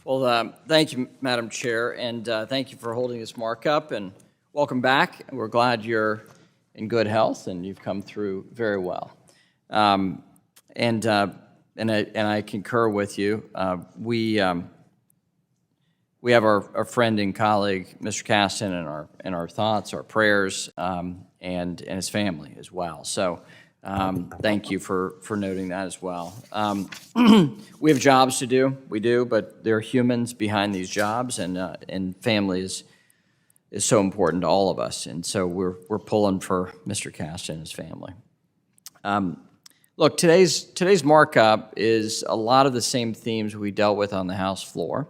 Well, thank you, Madam Chair, and thank you for holding this markup, and welcome back. We're glad you're in good health and you've come through very well. And I concur with you. We have our friend and colleague, Mr. Caston, in our thoughts, our prayers, and his family as well. So thank you for noting that as well. We have jobs to do, we do, but there are humans behind these jobs, and family is so important to all of us. And so we're pulling for Mr. Caston and his family. Look, today's markup is a lot of the same themes we dealt with on the House floor.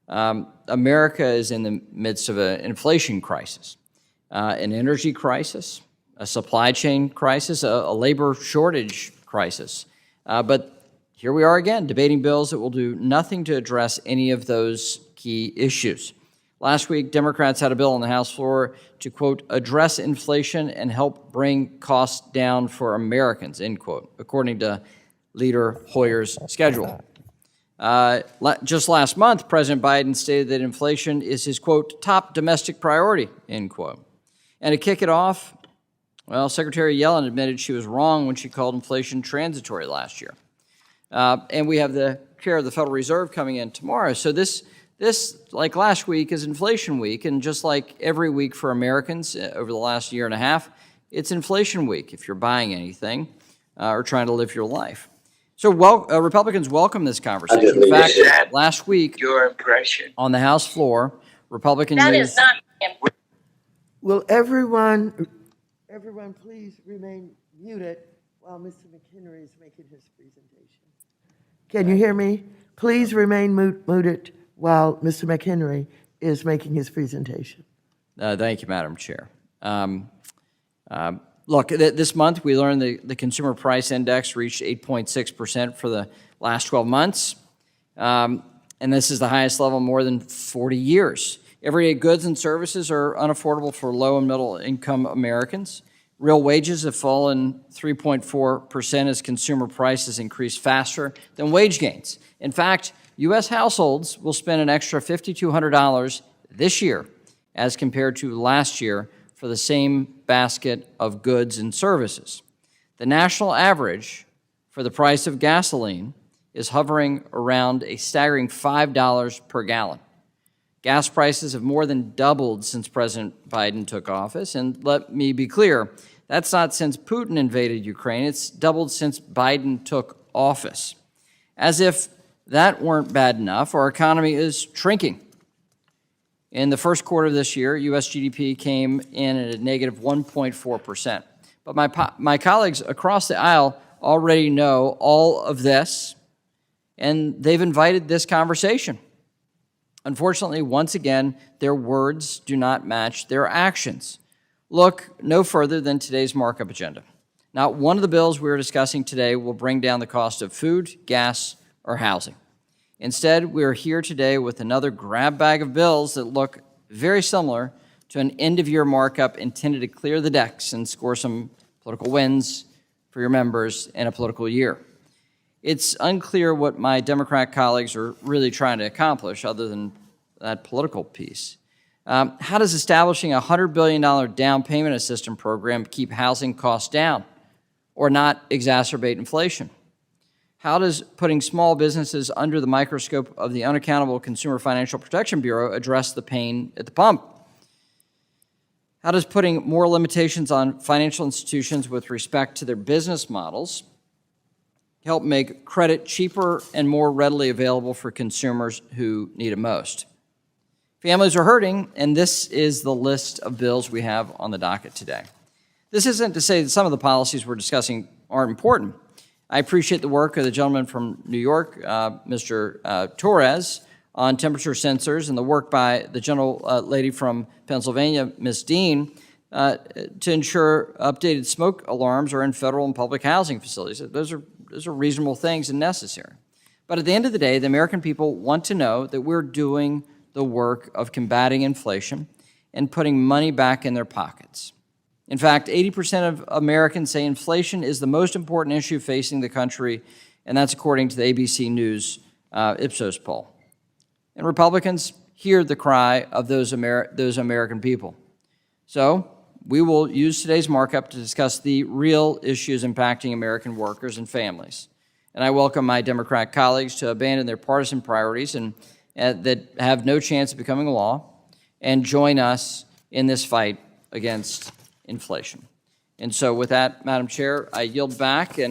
America is in the midst of an inflation crisis, an energy crisis, a supply chain crisis, a labor shortage crisis. But here we are again, debating bills that will do nothing to address any of those key issues. Last week, Democrats had a bill on the House floor to, quote, address inflation and help bring costs down for Americans, end quote, according to Leader Hoyer's schedule. Just last month, President Biden stated that inflation is his, quote, top domestic priority, end quote. And to kick it off, well, Secretary Yellen admitted she was wrong when she called inflation transitory last year. And we have the chair of the Federal Reserve coming in tomorrow. So this, like last week, is inflation week. And just like every week for Americans over the last year and a half, it's inflation week if you're buying anything or trying to live your life. So Republicans welcome this conversation. In fact, last week your impression on the House floor, Republicans That is not. Will everyone please remain muted while Mr. McHenry is making his presentation? Can you hear me? Please remain muted while Mr. McHenry is making his presentation. Thank you, Madam Chair. Look, this month we learned the Consumer Price Index reached 8.6% for the last 12 months. And this is the highest level in more than 40 years. Everyday goods and services are unaffordable for low and middle income Americans. Real wages have fallen 3.4% as consumer prices increase faster than wage gains. In fact, U.S. households will spend an extra $5,200 this year as compared to last year for the same basket of goods and services. The national average for the price of gasoline is hovering around a staggering $5 per gallon. Gas prices have more than doubled since President Biden took office, and let me be clear, that's not since Putin invaded Ukraine, it's doubled since Biden took office. As if that weren't bad enough, our economy is shrinking. In the first quarter of this year, U.S. GDP came in at a negative 1.4%. But my colleagues across the aisle already know all of this, and they've invited this conversation. Unfortunately, once again, their words do not match their actions. Look no further than today's markup agenda. Not one of the bills we are discussing today will bring down the cost of food, gas, or housing. Instead, we are here today with another grab bag of bills that look very similar to an end-of-year markup intended to clear the decks and score some political wins for your members in a political year. It's unclear what my Democrat colleagues are really trying to accomplish other than that political piece. How does establishing a $100 billion down payment assistance program keep housing costs down or not exacerbate inflation? How does putting small businesses under the microscope of the unaccountable Consumer Financial Protection Bureau address the pain at the pump? How does putting more limitations on financial institutions with respect to their business models help make credit cheaper and more readily available for consumers who need it most? Families are hurting, and this is the list of bills we have on the docket today. This isn't to say that some of the policies we're discussing aren't important. I appreciate the work of the gentleman from New York, Mr. Torres, on temperature sensors, and the work by the gentle lady from Pennsylvania, Ms. Dean, to ensure updated smoke alarms are in federal and public housing facilities. Those are reasonable things and necessary. But at the end of the day, the American people want to know that we're doing the work of combating inflation and putting money back in their pockets. In fact, 80% of Americans say inflation is the most important issue facing the country, and that's according to the ABC News Ipsos poll. and Republicans hear the cry of those American people. So we will use today's markup to discuss the real issues impacting American workers and families. And I welcome my Democrat colleagues to abandon their partisan priorities and that have no chance of becoming law and join us in this fight against inflation. And so with that, Madam Chair, I yield back and